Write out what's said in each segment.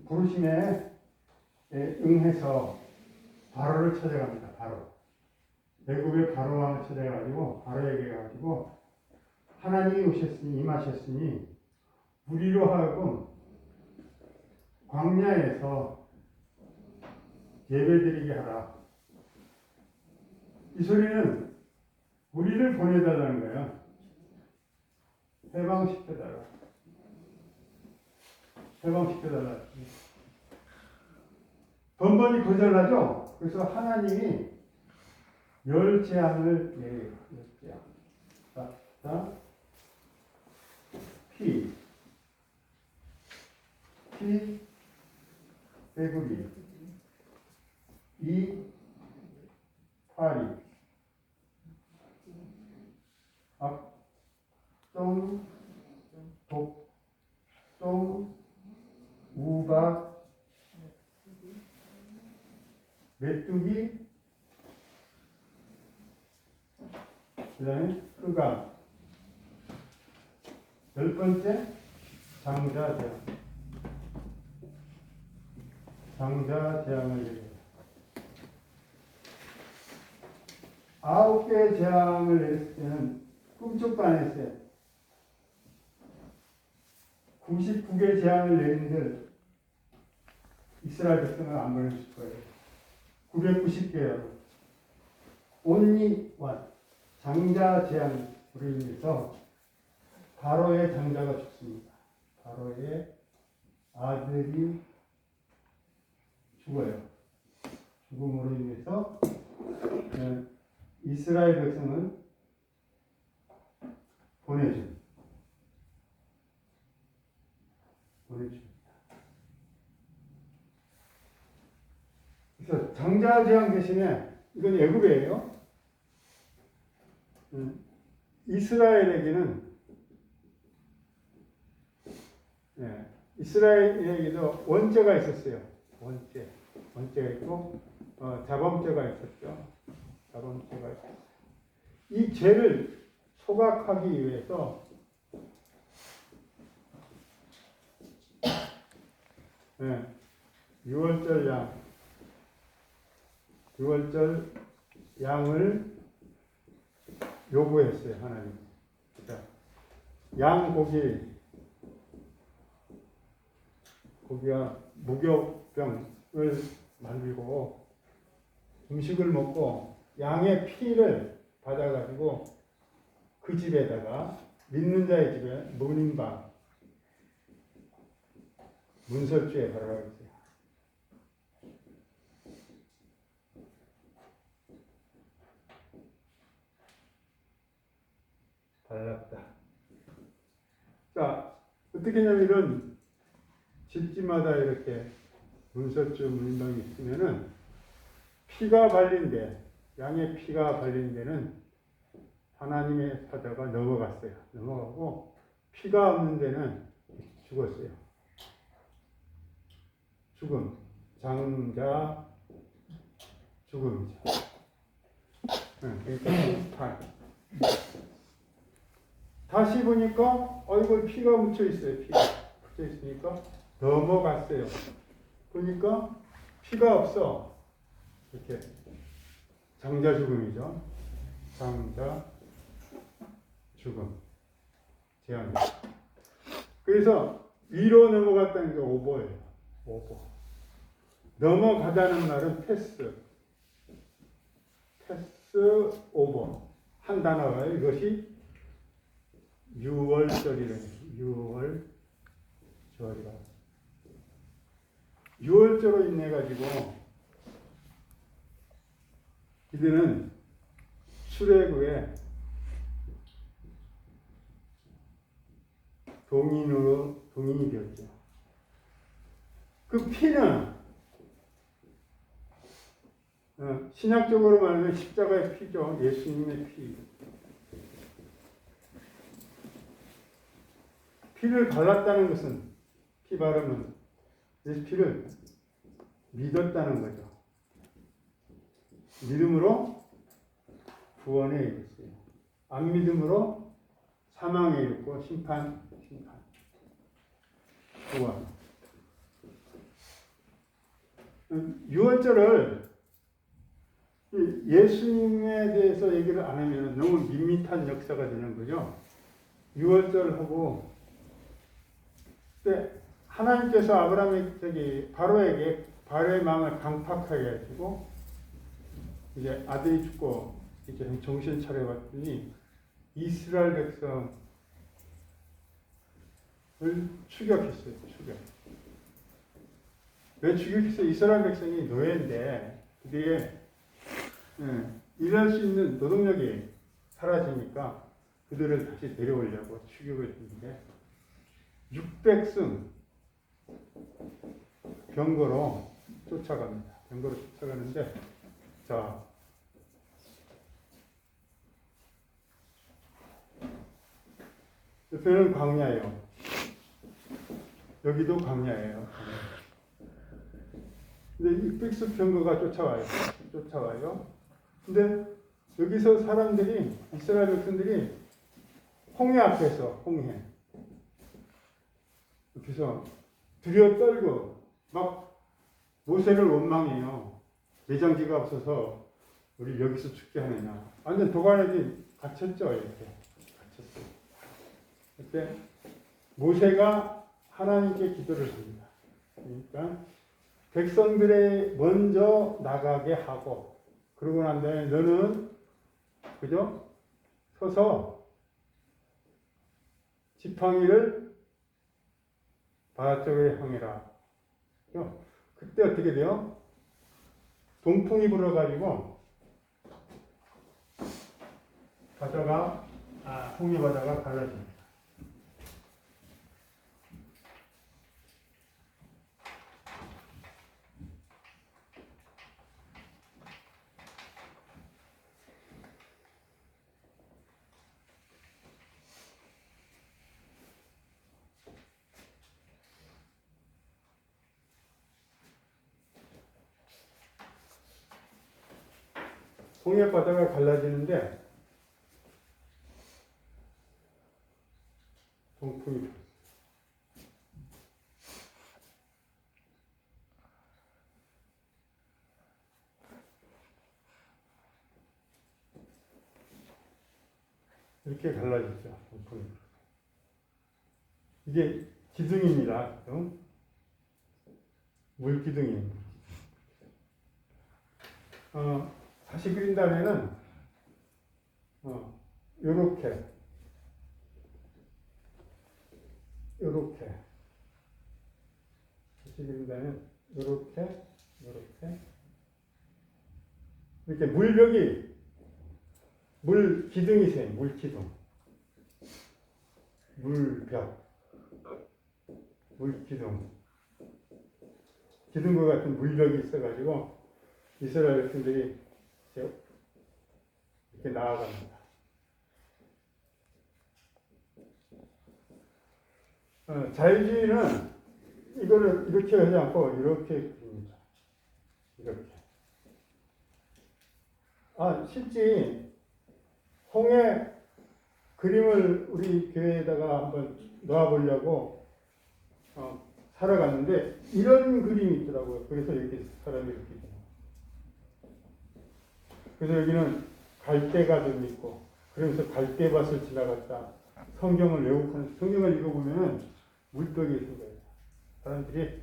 부르심에 응해서 바로를 찾아갑니다. 바로 애굽의 바로 왕을 찾아가지고 바로에게 가지고 하나님이 오셨으니 임하셨으니 우리로 하여금 광야에서 예배드리게 하라. 이 소리는 우리를 보내달라는 거예요. 해방시켜달라. 해방시켜달라. 번번이 거절하죠. 그래서 하나님이 열 재앙을 내려요. 열 재앙. 자, 피, 빼구리, 이, 파리, 악동, 독동, 우박, 메뚜기, 그 다음에 흑암. 10번째, 장자재앙. 장자재앙을 내려요. 9개의 재앙을 내렸을 때는 꿈쩍도 안 했어요. 99개의 재앙을 내린들 이스라엘 백성을 안 보내줄 거예요. 990개예요. only one. 장자 재앙으로 인해서 바로의 장자가 죽습니다. 바로의 아들이 죽어요. 죽음으로 인해서 이스라엘 백성은 보내줍니다. 그래서 장자 재앙 대신에 이건 애굽이에요. 이스라엘에게는 이스라엘에게도 원죄가 있었어요. 원죄가 있고 자범죄가 있었죠. 자범죄가 있었어요. 이 죄를 소각하기 위해서 유월절 양을 요구했어요. 하나님. 자, 양 고기와 무교병을 만들고 음식을 먹고 양의 피를 받아가지고 그 집에다가 믿는 자의 집에 문인방 문설주에 바르라고 했어요. 발랐다. 자, 어떻게 하냐면 이런 집집마다 이렇게 문설주 문인방이 있으면은 피가 발린 데, 양의 피가 발린 데는 하나님의 사자가 넘어갔어요. 넘어가고 피가 없는 데는 죽었어요. 죽음, 장자 죽음이죠. 그러니까 심판. 다시 보니까 얼굴 피가 묻혀 있어요. 피가 묻혀 있으니까 넘어갔어요. 보니까 피가 없어. 이렇게 장자 죽음이죠. 장자 죽음. 재앙. 그래서 위로 넘어갔다는 게 오버예요. 오버. 넘어가다는 말은 패스 오버. 한 단어가 이것이 유월절이라는 유월절이라. 유월절로 인해 가지고 이들은 출애굽에 동인이 되었죠. 그 피는 신약적으로 말하면 십자가의 피죠. 예수님의 피. 피를 발랐다는 것은, 피 바르면 이 피를 믿었다는 거죠. 믿음으로 구원에 이르렀어요. 안 믿음으로 사망에 이르고 심판. 구원. 유월절을 예수님에 대해서 얘기를 안 하면 너무 밋밋한 역사가 되는 거죠. 유월절하고 그때 하나님께서 아브라함의 바로의 마음을 강팍하게 해주고 이제 아들이 죽고 이제 정신 차려봤더니 이스라엘 백성을 추격했어요. 추격. 왜 추격했어요? 이스라엘 백성이 노예인데 그게 일할 수 있는 노동력이 사라지니까 그들을 다시 데려오려고 추격을 했는데 600승 병거로 쫓아갑니다. 병거로 쫓아가는데 자 옆에는 광야예요. 여기도 광야예요. 근데 600艘병거가 쫓아와요. 근데 여기서 사람들이 이스라엘 백성들이 홍해 앞에서 여기서 두려워 떨고 막 모세를 원망해요. 내장지가 없어서 우리 여기서 죽게 하느냐. 완전 도관에게 갇혔죠. 이렇게 갇혔어요. 그때 모세가 하나님께 기도를 합니다. 그러니까 백성들의 먼저 나가게 하고 그러고 난 다음에 너는 그죠? 서서 지팡이를 바다 쪽에 향해라. 그때 어떻게 돼요? 동풍이 불어가지고 홍해 바다가 갈라집니다. 홍해 바다가 갈라지는데 동풍이 불었어요. 이렇게 갈라졌죠. 동풍이 불어서. 이게 기둥입니다. 기둥. 물기둥이에요. 다시 그린다면은 요렇게 다시 그린다면 요렇게 이렇게 물벽이 물기둥이 있어요. 물기둥 물기둥 기둥과 같은 물벽이 있어가지고 이스라엘 백성들이 이렇게 나아갑니다. 자유주의는 이거를 이렇게 하지 않고 이렇게 그립니다. 이렇게. 실제 홍해 그림을 우리 교회에다가 한번 놓아보려고 사러 갔는데 이런 그림이 있더라고요. 그래서 이렇게 사람이 이렇게 있어요. 그래서 여기는 갈대가 좀 있고 그러면서 갈대밭을 지나갔다. 성경을 왜곡하는 성경을 읽어보면 물벽이 있는 거예요. 사람들이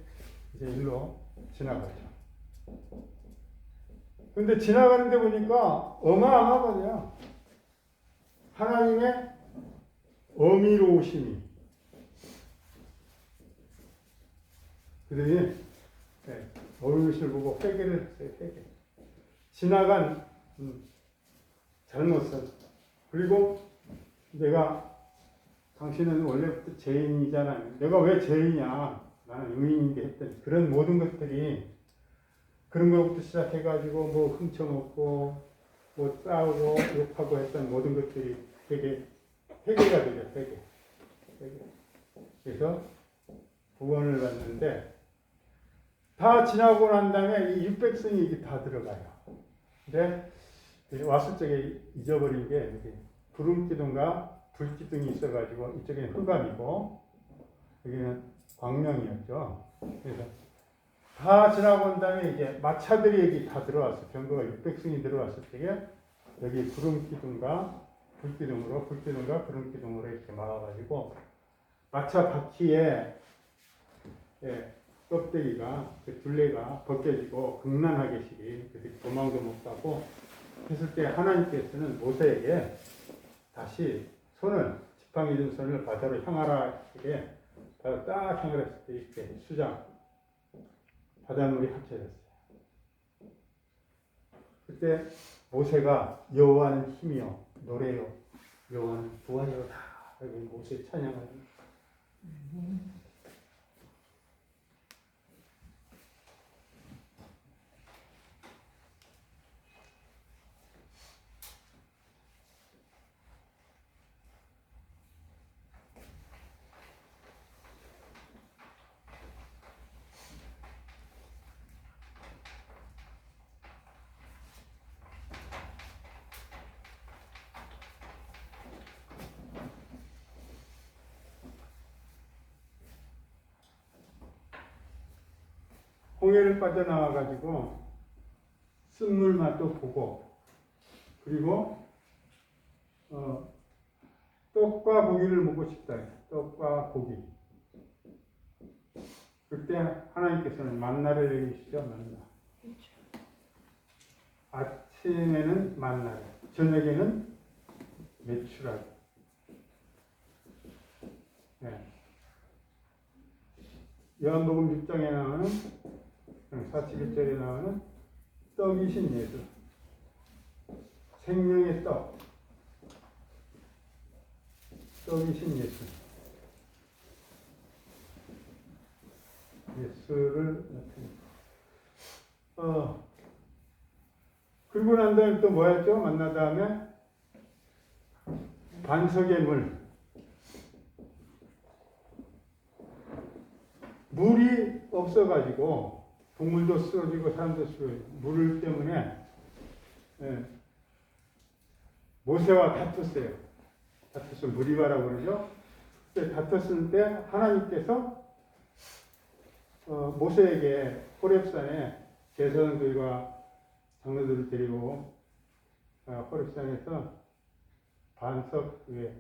이제 일로 지나가죠. 근데 지나가는데 보니까 어마어마하거든요. 하나님의 어미로우심이. 그들이 어미로우심을 보고 회개를 했어요. 회개. 지나간 잘못은. 그리고 당신은 원래부터 죄인이잖아요. 내가 왜 죄인이냐? 나는 의인인데 했더니 그런 모든 것들이 그런 것부터 시작해가지고 뭐 훔쳐먹고 뭐 싸우고 욕하고 했던 모든 것들이 회개가 되죠. 회개. 그래서 구원을 받는데 다 지나고 난 다음에 이 600성이 이게 다 들어가요. 근데 왔을 적에 잊어버린 게 구름기둥과 불기둥이 있어가지고 이쪽에는 흑암이고 여기는 광명이었죠. 그래서 다 다 지나고 온 다음에 이제 마차들이 여기 다 들어왔어. 병거가 600승이 들어왔을 때에 여기 구름기둥과 불기둥과 구름기둥으로 이렇게 막아가지고 마차 바퀴에 예, 껍데기가 둘레가 벗겨지고 극난하게식이 도망도 못 가고 했을 때 하나님께서는 모세에게 다시 손을 지팡이 든 손을 바다로 향하라 하시게 바다 딱 향하라 했을 때 이렇게 수장 바닷물이 합쳐졌어요. 그때 모세가 여호와는 힘이요 노래요 여호와는 부활이로다 여기 모세 찬양을 홍해를 빠져나와가지고 쓴물 맛도 보고 그리고 떡과 고기를 먹고 싶다. 떡과 고기. 그때 하나님께서는 만나를 내리시죠. 만나. 아침에는 만나, 저녁에는 메추라기. 네. 요한복음 6장에 나오는 41절에 나오는 떡이신 예수. 생명의 떡. 떡이신 예수. 예수를 나타내고. 그리고 난 다음에 또 뭐였죠? 만나 다음에 반석의 물. 물이 없어가지고 동물도 쓰러지고 사람도 쓰러지고 물 때문에 모세와 다퉜어요. 다투서 무리바라고 그러죠. 다퉜을 때 하나님께서 모세에게 호렙산에 제사장들과 장로들을 데리고 호렙산에서 반석 위에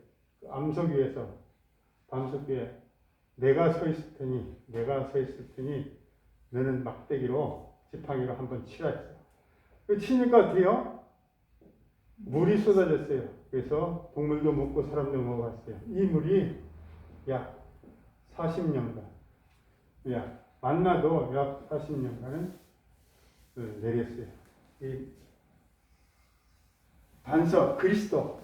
암석 위에서 반석 위에 내가 서 있을 테니 너는 막대기로 지팡이로 한번 치라 했어요. 치니까 어때요? 물이 쏟아졌어요. 그래서 동물도 먹고 사람도 먹어봤어요. 이 물이 약 40년간, 만나도 약 40년간은 내렸어요. 이 반석, 그리스도.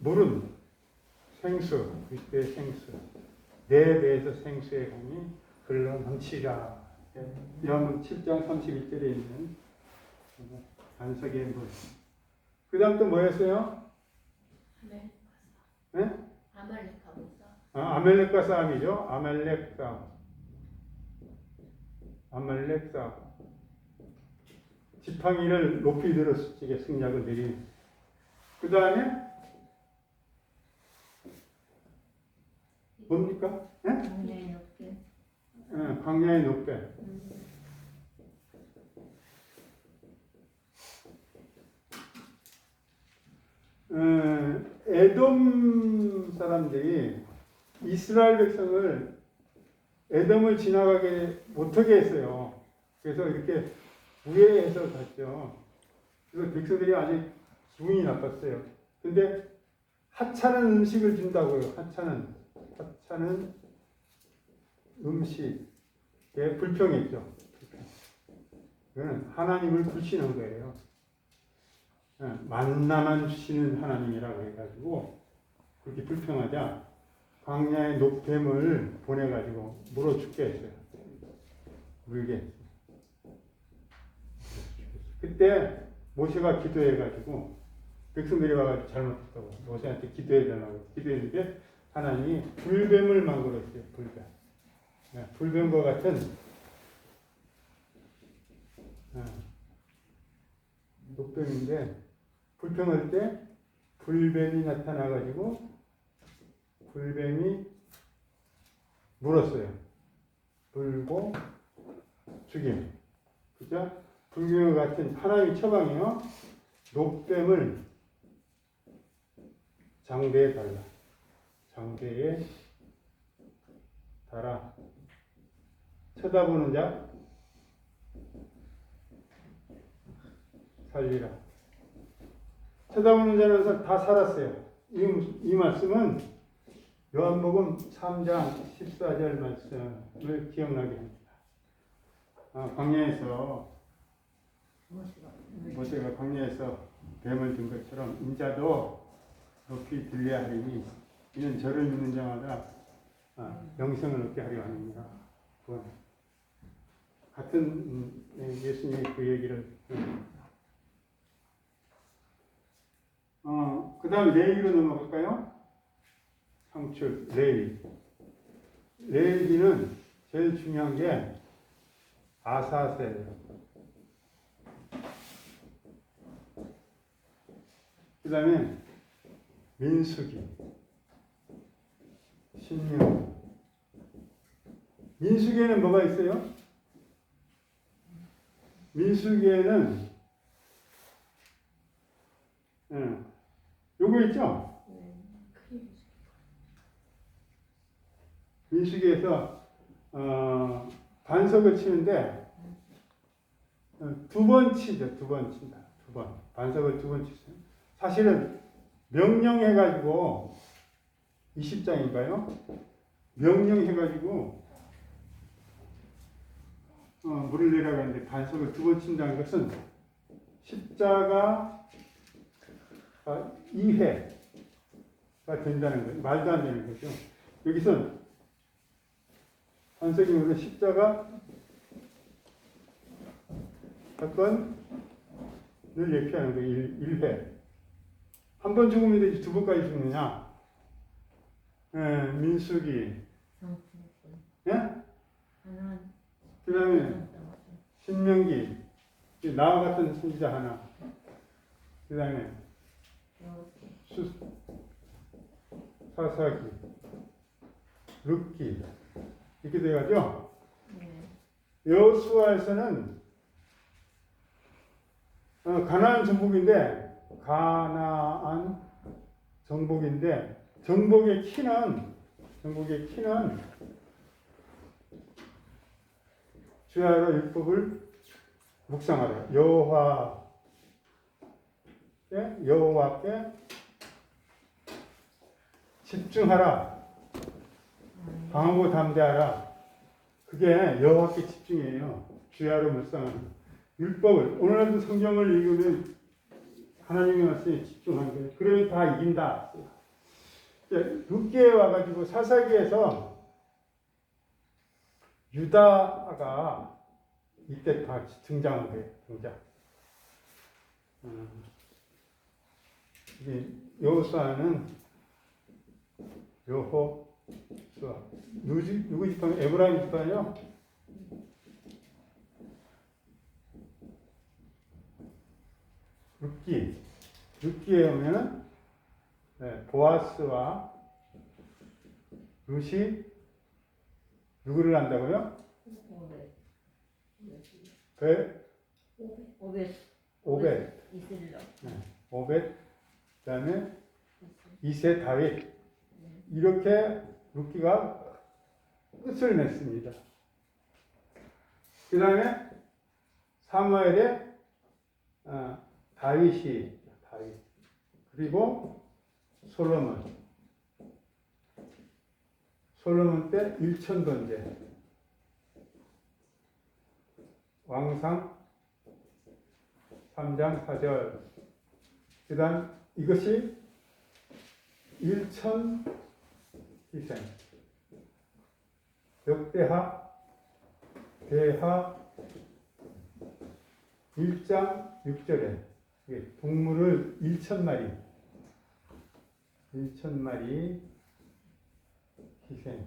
물은 생수, 그리스도의 생수. 내 배에서 생수의 강이 흘러 넘치라. 요한복음 7장 31절에 있는 반석의 물. 그 다음 또 뭐였어요? 아말렉과 싸움이죠. 아말렉 싸움. 지팡이를 높이 들었을 때 승리하고 내린. 그 다음에 뭡니까? 광야의 높이. 광야의 높배. 에돔 사람들이 이스라엘 백성을 에돔을 지나가게 못하게 했어요. 그래서 이렇게 우회해서 갔죠. 그래서 백성들이 아주 기분이 나빴어요. 근데 하찮은 음식을 준다고요. 하찮은 음식에 불평했죠. 그건 하나님을 불신한 거예요. 만나만 주시는 하나님이라고 해가지고 그렇게 불평하자 광야의 노뱀을 보내가지고 물어 죽게 했어요. 물게 했어요. 그때 모세가 기도해가지고 백성들이 와가지고 잘못했다고 모세한테 기도해달라고 기도했는데 하나님이 불뱀을 만들었어요. 불뱀과 같은 노뱀인데 불평할 때 불뱀이 나타나가지고 불뱀이 물었어요. 불고 죽임. 그죠? 불교와 같은 하나님의 처방이요. 녹뱀을 장대에 달라. 장대에 달아. 쳐다보는 자 살리라. 쳐다보는 자는 다 살았어요. 이 말씀은 요한복음 3장 14절 말씀을 기억나게 합니다. 광야에서 모세가 광야에서 뱀을 든 것처럼 인자도 높이 들려야 하리니 이는 저를 믿는 자마다 영생을 얻게 하려 하느니라. 그건 같은 예수님이 그 얘기를 그 다음 레위로 넘어갈까요? 상출, 레위. 레위는 제일 중요한 게 아사세예요. 그 다음에 민수기, 신명. 민수기에는 뭐가 있어요? 민수기에는 요거 있죠? 민수기에서 반석을 치는데 두 번 치죠. 두 번 친다. 두 번. 반석을 두 번 치죠. 사실은 명령해가지고 20장인가요? 명령해가지고 물을 내라고 하는데 반석을 두 번 친다는 것은 십자가 2회가 된다는 거예요. 말도 안 되는 거죠. 여기선 반석이 무슨 십자가 사건을 예표하는 거예요. 1회. 한 번 죽으면 되지 두 번까지 죽느냐? 민수기. 예? 그 다음에 신명기. 나와 같은 선지자 하나. 그 다음에 사사기. 룻기. 이렇게 돼가죠? 여호수아에서는 가나안 정복인데 가나안 정복인데 정복의 키는 주야로 율법을 묵상하라. 여호와께 집중하라. 강하고 담대하라. 그게 여호와께 집중이에요. 주야로 묵상하는 율법을. 오늘날도 성경을 읽으면 하나님의 말씀에 집중하는 거예요. 그러면 다 이긴다. 룻기에 와가지고 사사기에서 유다가 이때 다 등장한 거예요. 등장. 여호수아는 여호수아. 누구 집안? 에브라임 집안이요? 룻기에 오면은 보아스와 룻이 누구를 한다고요? 오벳. 오벳. 그다음에 이세 다윗. 이렇게 룻기가 끝을 냈습니다. 그다음에 사무엘의 다윗. 그리고 솔로몬 때 1000번째 왕상 3장 4절. 그 다음 이것이 1000 희생. 역대하 대하 1장 6절에 동물을 1000마리 희생.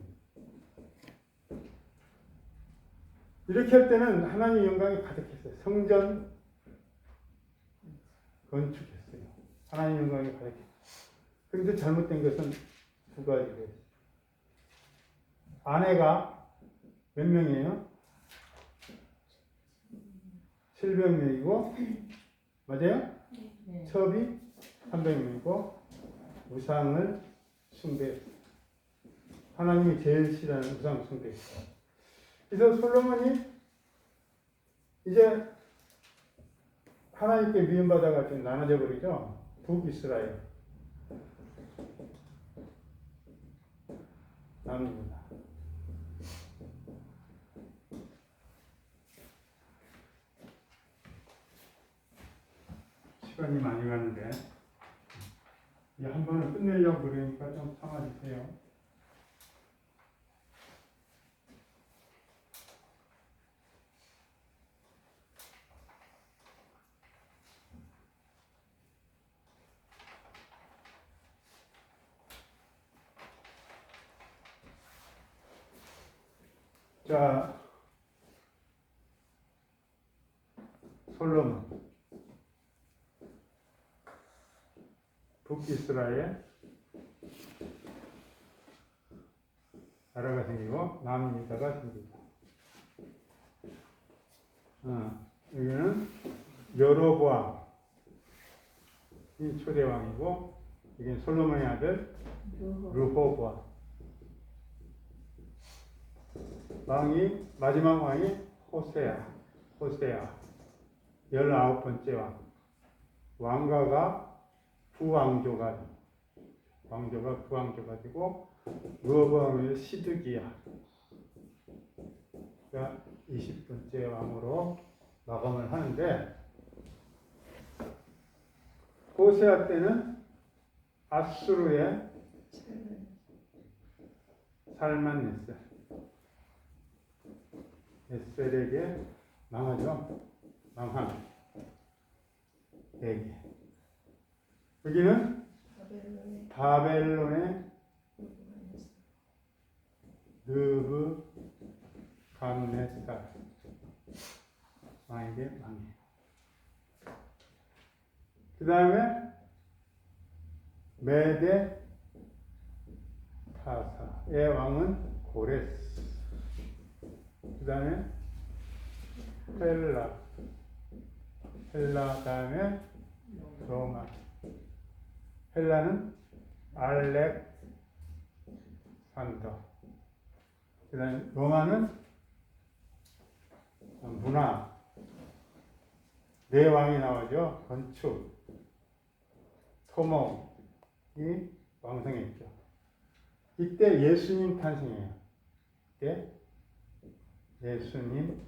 이렇게 할 때는 하나님의 영광이 가득했어요. 성전 건축했어요. 하나님의 영광이 가득했어요. 그런데 잘못된 것은 두 가지예요. 아내가 몇 명이에요? 700명이고, 맞아요? 네. 첩이 300명이고, 우상을 숭배했어요. 하나님이 제일 싫어하는 우상 숭배했어요. 그래서 솔로몬이 이제 하나님께 미움받아가지고 나눠져 버리죠. 북이스라엘. 나눕니다. 시간이 많이 가는데 이 한 번은 끝내려고 그러니까 좀 참아주세요. 자, 솔로몬 북이스라엘 나라가 생기고 남유다가 생기고 여기는 여로보암이 초대왕이고 여기는 솔로몬의 아들 르호보암 왕이 마지막 왕이 호세아 19번째 왕 왕가가 부왕조가 되고 르호보암의 시드기야가 20번째 왕으로 마감을 하는데 호세아 때는 아수르의 살만네셀 에셀에게 망하죠. 망함 얘기. 여기는 바벨론의 느부갓네살 왕에게 망해요. 그 다음에 메데 타사의 왕은 고레스. 그 다음에 헬라 다음에 로마. 헬라는 알렉산더. 그 다음에 로마는 문화. 네 왕이 나오죠. 건축, 토목이 왕성했죠. 이때 예수님 탄생해요. 이때 예수님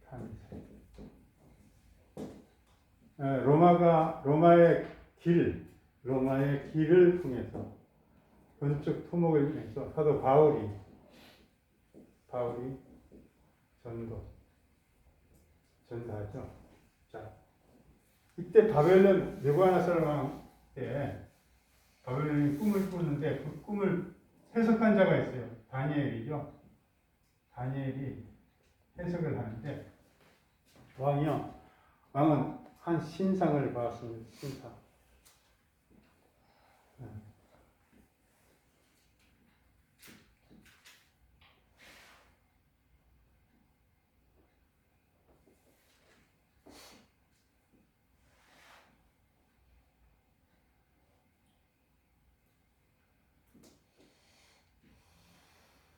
탄생. 로마의 길을 통해서 건축 토목을 통해서 사도 바울이 전도하죠. 자, 이때 바벨론 느부갓네살 왕 때 바벨론이 꿈을 꾸는데 그 꿈을 해석한 자가 있어요. 다니엘이죠. 다니엘이 해석을 하는데 왕은 한 신상을 봤습니다. 신상.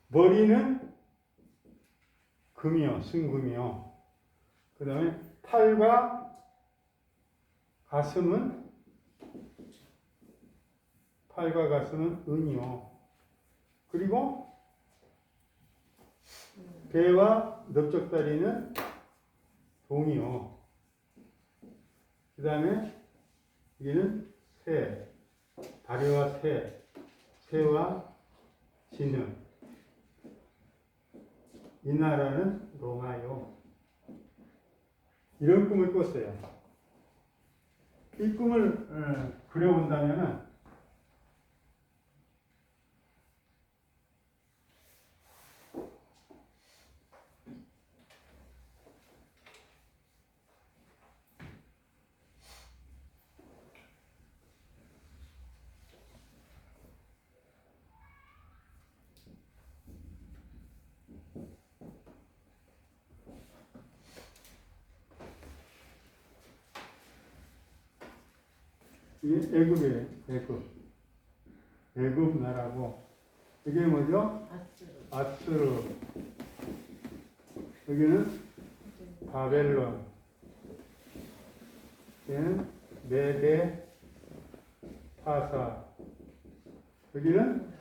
머리는 금이요, 순금이요. 그 다음에 팔과 가슴은 은이요. 그리고 배와 넓적다리는 동이요. 그 다음에 여기는 새, 다리와 새와 진흙. 이 나라는 로마요. 이런 꿈을 꿨어요. 이 꿈을 그려본다면은 이게 애굽이에요. 애굽 나라고. 이게 뭐죠? 아수르. 여기는 바벨론. 얘는 메데 파사. 여기는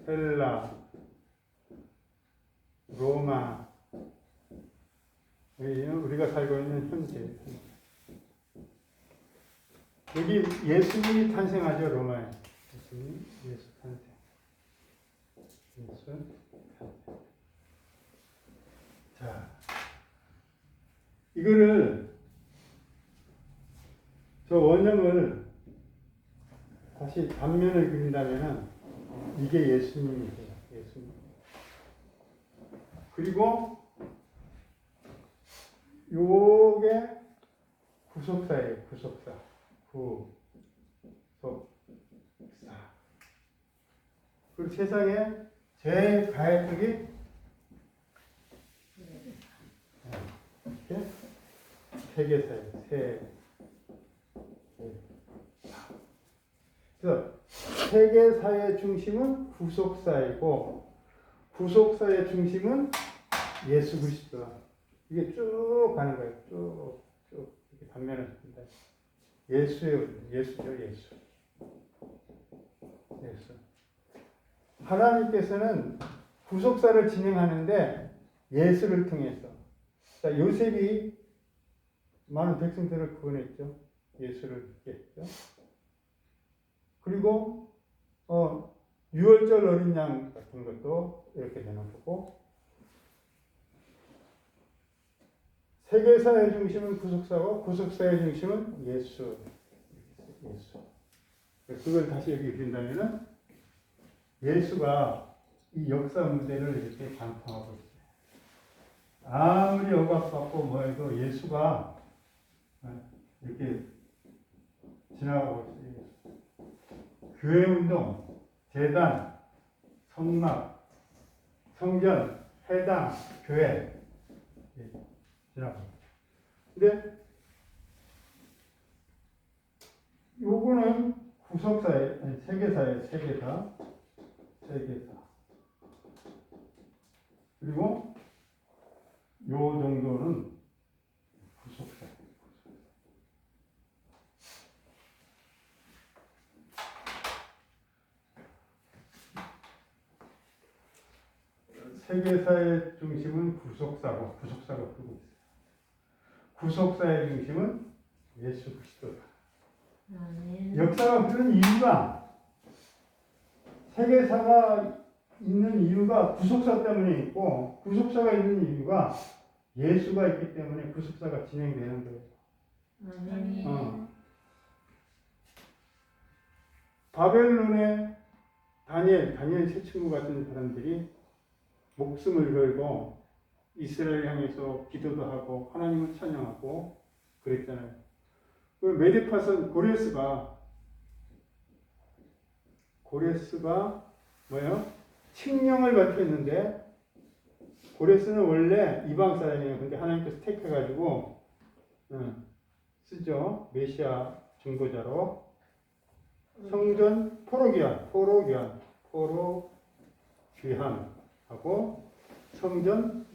헬라, 로마. 여기는 우리가 살고 있는 현재. 여기 예수님이 탄생하죠, 로마에. 예수 탄생. 예수 탄생. 자, 이거를 저 원형을 다시 단면을 그린다면은 이게 예수님이세요. 예수님. 그리고 요게 구속사예요. 구속사. 구속사. 그리고 세상에 제일 가해적이 이렇게 세계사예요. 그래서 세계사의 중심은 구속사이고 구속사의 중심은 예수 그리스도. 이게 쭉 가는 거예요. 쭉 이렇게 단면을 씁니다. 예수예요. 예수죠. 예수. 하나님께서는 구속사를 진행하는데 예수를 통해서. 자, 요셉이 많은 백성들을 구원했죠. 예수를 했죠. 그리고 유월절 어린 양 같은 것도 이렇게 되는 거고, 세계사의 중심은 구속사고 구속사의 중심은 예수. 그걸 다시 여기 그린다면은 예수가 이 역사 무대를 이렇게 관통하고 있어요. 아무리 억압받고 뭐 해도 예수가 이렇게 지나가고 있어요. 교회 운동, 재단, 성막, 성전, 회당, 교회 지나가고. 근데 요거는 구속사의 세계사의 세계사. 그리고 요 정도는 구속사. 세계사의 중심은 구속사고 구속사가 크고 있어요. 구속사의 중심은 예수 그리스도다. 역사가 그런 이유가 세계사가 있는 이유가 구속사 때문에 있고 구속사가 있는 이유가 예수가 있기 때문에 구속사가 진행되는 거예요. 바벨론의 다니엘 세 친구 같은 사람들이 목숨을 걸고 이스라엘 향해서 기도도 하고 하나님을 찬양하고 그랬잖아요. 그 메데파선 고레스가 뭐예요? 칙령을 발표했는데 고레스는 원래 이방 사람이에요. 근데 하나님께서 택해가지고 쓰죠. 메시아 중보자로 성전 포로귀환하고 성전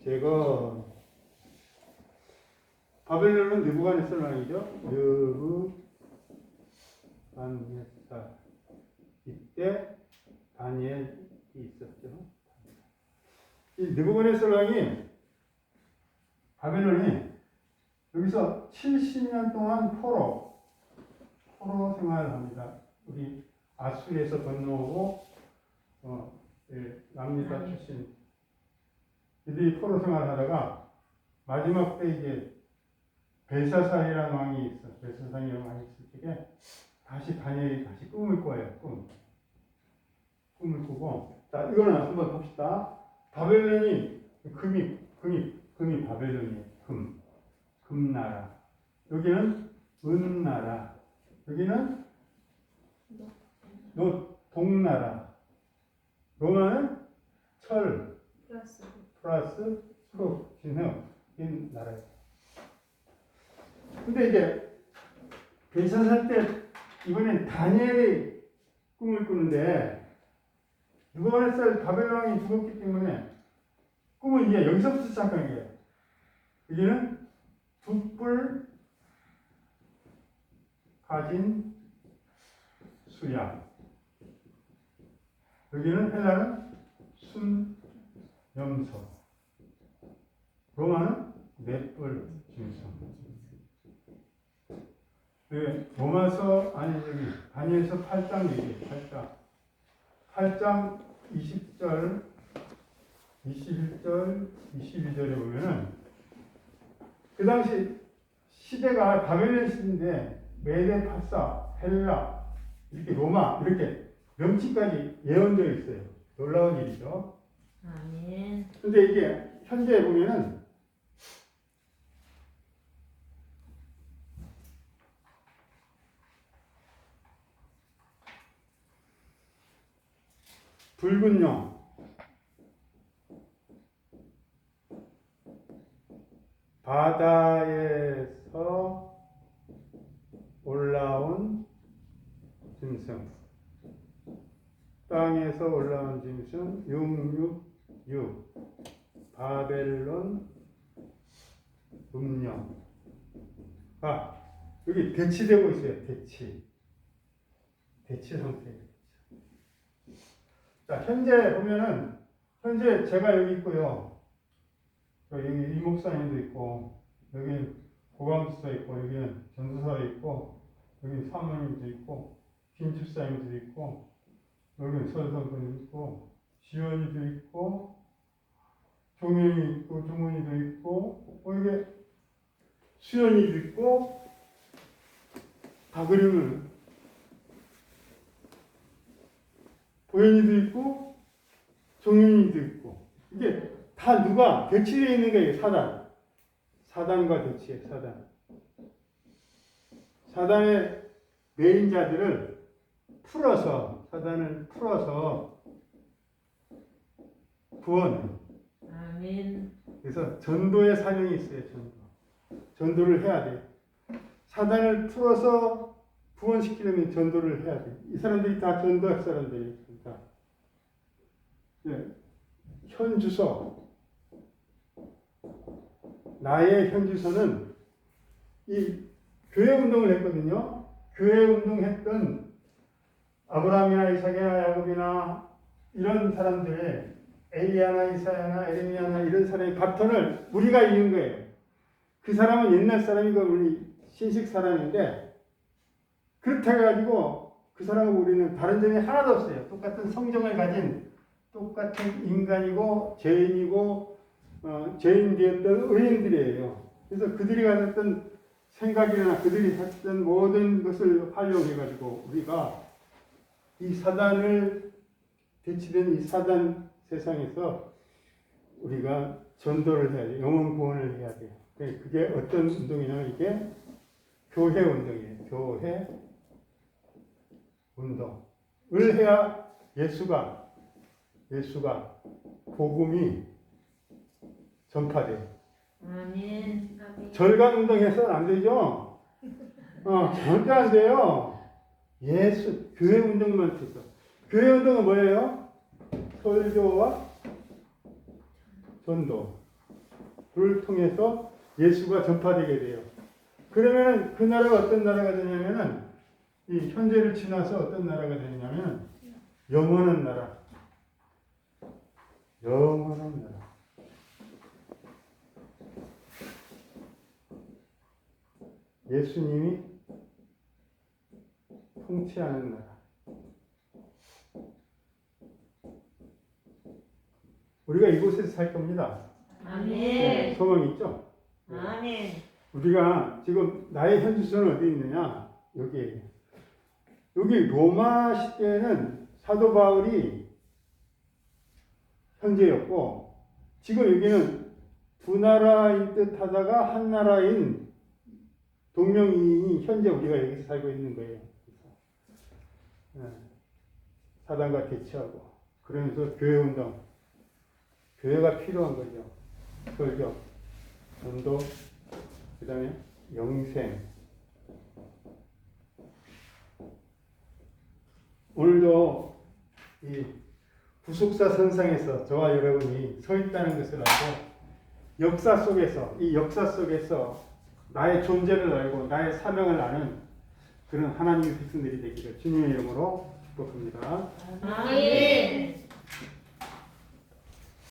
제거. 바벨론은 느부갓네살 왕이죠. 느부갓네살. 이때 다니엘이 있었죠. 이 느부갓네살 왕이 바벨론이 여기서 70년 동안 포로 생활을 합니다. 우리 아수리에서 건너오고 남유다 출신 이들이 포로 생활을 하다가 마지막 때 이제 벨사살이라는 왕이 있어. 벨사살이라는 왕이 있을 때 다시 다니엘이 다시 꿈을 꿔요. 꿈을 꾸고. 자, 이거는 한번 봅시다. 바벨론이 금이 바벨론이에요. 금나라. 여기는 은나라. 여기는 동나라. 로마는 철 플러스 흑 진흙인 나라예요. 근데 이제 벨사살 때 이번엔 다니엘이 꿈을 꾸는데 누가 말했어요? 바벨 왕이 죽었기 때문에 꿈은 이제 여기서부터 시작하는 거예요. 여기는 두 뿔 가진 수양. 여기는 헬라는 순염소. 로마는 넷뿔 짐승. 로마서 아니 여기 다니엘서 8장 얘기해. 8장 20절 21절 22절에 보면은 그 당시 시대가 바벨론 시대인데 메데 파사 헬라 이렇게 로마 이렇게 명칭까지 예언되어 있어요. 놀라운 일이죠. 아멘. 근데 이게 현재 보면은 붉은 영, 바다에서 올라온 짐승, 땅에서 올라온 짐승, 666, 바벨론 음령. 여기 대치되고 있어요. 대치 상태예요. 자, 현재 보면은, 현재 제가 여기 있고요. 여기 이 목사님도 있고, 여기 고강수사 있고, 여기는 전도사 있고, 여기 사모님도 있고, 김집사님도 있고, 여기 서성군이 있고, 지연이도 있고, 종현이 있고, 종훈이도 있고, 여기 수연이도 있고, 다 그리면 보현이도 있고, 종현이도 있고, 이게 다 누가 대치되어 있는 거예요, 사단. 사단과 대치해, 사단. 사단의 메인자들을 풀어서, 사단을 풀어서 구원해. 아멘. 그래서 전도의 사명이 있어요, 전도. 전도를 해야 돼. 사단을 풀어서 구원시키려면 전도를 해야 돼. 이 사람들이 다 전도할 사람들이니까. 네. 현주소. 나의 현주소는 이 교회 운동을 했거든요. 교회 운동했던 아브라함이나 이삭이나 야곱이나 이런 사람들의 엘리야나 이사야나 에레미야나 이런 사람의 바톤을 우리가 이은 거예요. 그 사람은 옛날 사람이고 우리 신식 사람인데 그렇다고 해가지고 그 사람하고 우리는 다른 점이 하나도 없어요. 똑같은 성정을 가진 똑같은 인간이고 죄인이고 죄인 되었던 의인들이에요. 그래서 그들이 가졌던 생각이나 그들이 했던 모든 것을 활용해가지고 우리가 이 사단을 대치된 이 사단 세상에서 우리가 전도를 해야 돼요. 영혼 구원을 해야 돼요. 그게 어떤 운동이냐면 이게 교회 운동이에요. 교회 운동을 해야 예수가 복음이 전파돼요. 아멘. 절간 운동해서는 안 되죠. 절대 안 돼요. 교회 운동만 해서. 교회 운동은 뭐예요? 설교와 전도를 통해서 예수가 전파되게 돼요. 그러면 그 나라가 어떤 나라가 되냐면은 이 현재를 지나서 어떤 나라가 되냐면 영원한 나라. 영원한 나라. 예수님이 통치하는 나라. 우리가 이곳에서 살 겁니다. 아멘. 네, 소망이 있죠? 아멘. 우리가 지금 나의 현주소는 어디 있느냐? 여기 로마 시대에는 사도 바울이 현재였고 지금 여기는 두 나라인 듯 하다가 한 나라인 동명이인이 현재 우리가 여기서 살고 있는 거예요. 사단과 대치하고 그러면서 교회 운동, 교회가 필요한 거죠. 설교, 전도, 그 다음에 영생, 오늘도 이 부속사 선상에서 저와 여러분이 서 있다는 것을 알고 역사 속에서 이 역사 속에서 나의 존재를 알고 나의 사명을 아는 그런 하나님의 백성들이 되기를 주님의 이름으로 축복합니다. 아멘.